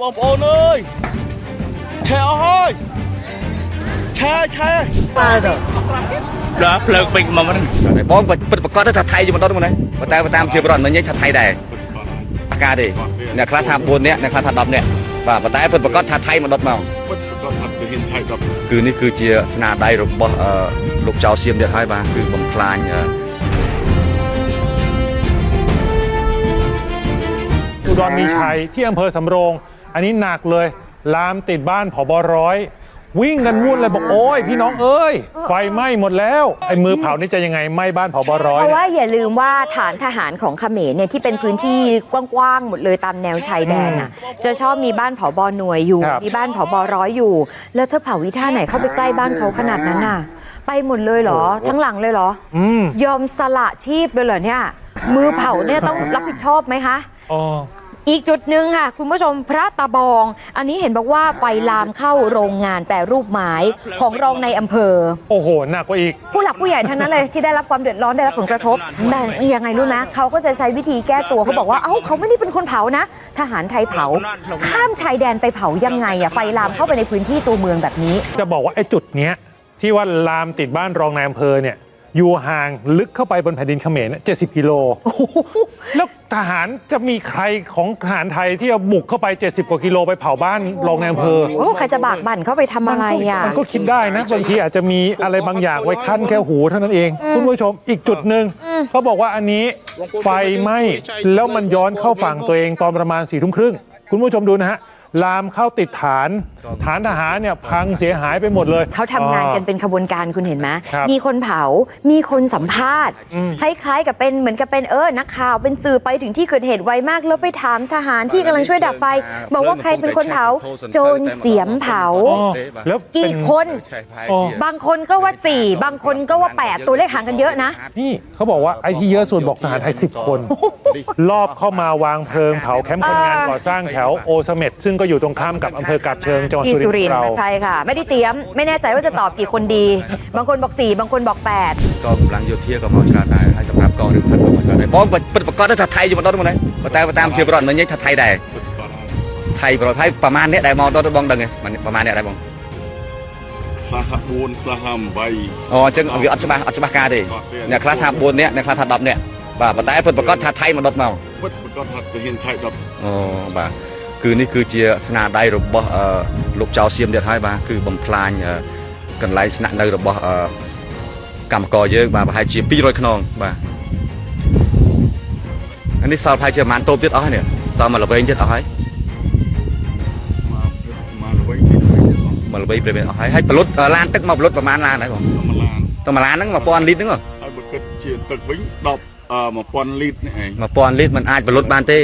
បងប្អូនអើយឆែអស់ហើយឆែបាទដល់ភ្លើងពេញមកហ្នឹងបងពិតប្រកបថាថៃជាម្ដងហ្នឹងណាតែតាមជាប្រវត្តិមិនញ៉ៃថាថៃដែរអាការទេអ្នកខ្លះថា4នាក់អ្នកខ្លះថា10នាក់បាទតែពិតប្រកបថាថៃម្ដងមកពិតប្រកបថាទៅហ៊ានថៃ10គឺនេះគឺជាស្នាដៃរបស់លោកចៅសៀមទៀតហើយបាទគឺបំផ្លាញอุดรมีชัยที่อำเภอสำโรงอันนี้หนักเลยลามติดบ้านผบ.ร้อยวิ่งกันวุ่นเลยบอกโอ้ยพี่น้องเอ้ยไฟไหม้หมดแล้วไอ้มือเผานี่จะยังไงไหม้บ้านผบ.ร้อยเพราะว่าอย่าลืมว่าฐานทหารของเขมรเนี่ยที่เป็นพื้นที่กว้างๆหมดเลยตามแนวชายแดนน่ะจะชอบมีบ้านผบ.หน่วยอยู่มีบ้านผบ.ร้อยอยู่แล้วเธอเผาวิท่าไหนเข้าไปใกล้บ้านเขาขนาดนั้นน่ะไปหมดเลยเหรอทั้งหลังเลยเหรอยอมสละชีพเลยเหรอเนี่ยมือเผาเนี่ยต้องรับผิดชอบไหมคะอีกจุดหนึ่งค่ะคุณผู้ชมพระตะบองอันนี้เห็นบอกว่าไฟลามเข้าโรงงานแปรรูปไม้ของรองในอำเภอโอ้โหหนักกว่าอีกผู้หลักผู้ใหญ่ทั้งนั้นเลยที่ได้รับความเดือดร้อนได้รับผลกระทบแต่ยังไงรู้ไหมเขาก็จะใช้วิธีแก้ตัวเขาบอกว่าเขาไม่ได้เป็นคนเผานะทหารไทยเผาข้ามชายแดนไปเผายังไงอะไฟลามเข้าไปในพื้นที่ตัวเมืองแบบนี้จะบอกว่าไอ้จุดเนี้ยที่ว่าลามติดบ้านรองนายอำเภอเนี่ยอยู่ห่างลึกเข้าไปบนแผ่นดินเขมร70 กิโลแล้วทหารจะมีใครของทหารไทยที่จะบุกเข้าไป70 กว่ากิโลไปเผาบ้านรองนายอำเภอใครจะบากบั่นเข้าไปทำอะไรอ่ะมันก็คิดได้นะบางทีอาจจะมีอะไรบางอย่างไว้ขั้นแค่หูเท่านั้นเองคุณผู้ชมอีกจุดหนึ่งเขาบอกว่าอันนี้ไฟไหม้แล้วมันย้อนเข้าฝั่งตัวเองตอนประมาณ4 ทุ่มครึ่งคุณผู้ชมดูนะฮะลามเข้าติดฐานทหารเนี่ยพังเสียหายไปหมดเลยเขาทำงานกันเป็นขบวนการคุณเห็นไหมมีคนเผามีคนสัมภาษณ์คล้ายๆกับเป็นเหมือนกับเป็นนักข่าวเป็นสื่อไปถึงที่เกิดเหตุไวมากแล้วไปถามทหารที่กำลังช่วยดับไฟบอกว่าใครเป็นคนเผาโจรเสียมเผาแล้วกี่คนบางคนก็ว่า4บางคนก็ว่า8ตัวเลขห่างกันเยอะนะนี่เขาบอกว่าไอ้ที่เยอะสุดบอกทหารไทย10 คนรอบเข้ามาวางเพลิงเผาแคมป์คนงานก่อสร้างแถวโอเสเม็ดซึ่งก็อยู่ตรงข้ามกับอำเภอกาบเชิงจังหวัดสุรินทร์เราใช่ค่ะไม่ได้เตรียมไม่แน่ใจว่าจะตอบกี่คนดีบางคนบอก4บางคนบอก8ก็กำลังโยเทียก็มาชนะได้ให้สำหรับกองหรือพันมาชนะได้บอกปิดประกอบถ้าไทยอยู่บนโต๊ะตรงไหนแต่ตามเชื่อประวัติมันยังไทยได้ไทยประมาณนี้ได้มองโต๊ะบ้องดังไงมันประมาณนี้ได้บ้องคลาสบูนคลาสใบจึงอัจฉริกาดิเนี่ยคลาสบุญเนี่ยเนี่ยคลาส10เนี่ยแต่ปิดประกอบไทยมันโต๊ะเมาปิดประกอบจะเห็นไทยบ่าคือนี่คือเจียสนาได้ระบบลูกเจ้าเสียมเดือดให้บ่าคือบ่มพลายกันไล่สนาได้ระบบกรรมกรเยอะบ่าให้เจีย200 ขนองบ่าอันนี้สาวไทยเจียมันโตติดเอาให้เนี่ยสาวมาละเวงติดเอาให้มาละเวงเป็นเอาให้ปลุดล้านตึกมาปลุดประมาณล้านไหนบ่ต้องมาล้านนึงมาปอนลิตรนึงเหรอให้บุกเจียตึกวิ่งดอกมาปอนลิตรนี่เองมาปอนลิตรมันอาจปลุดบานเต้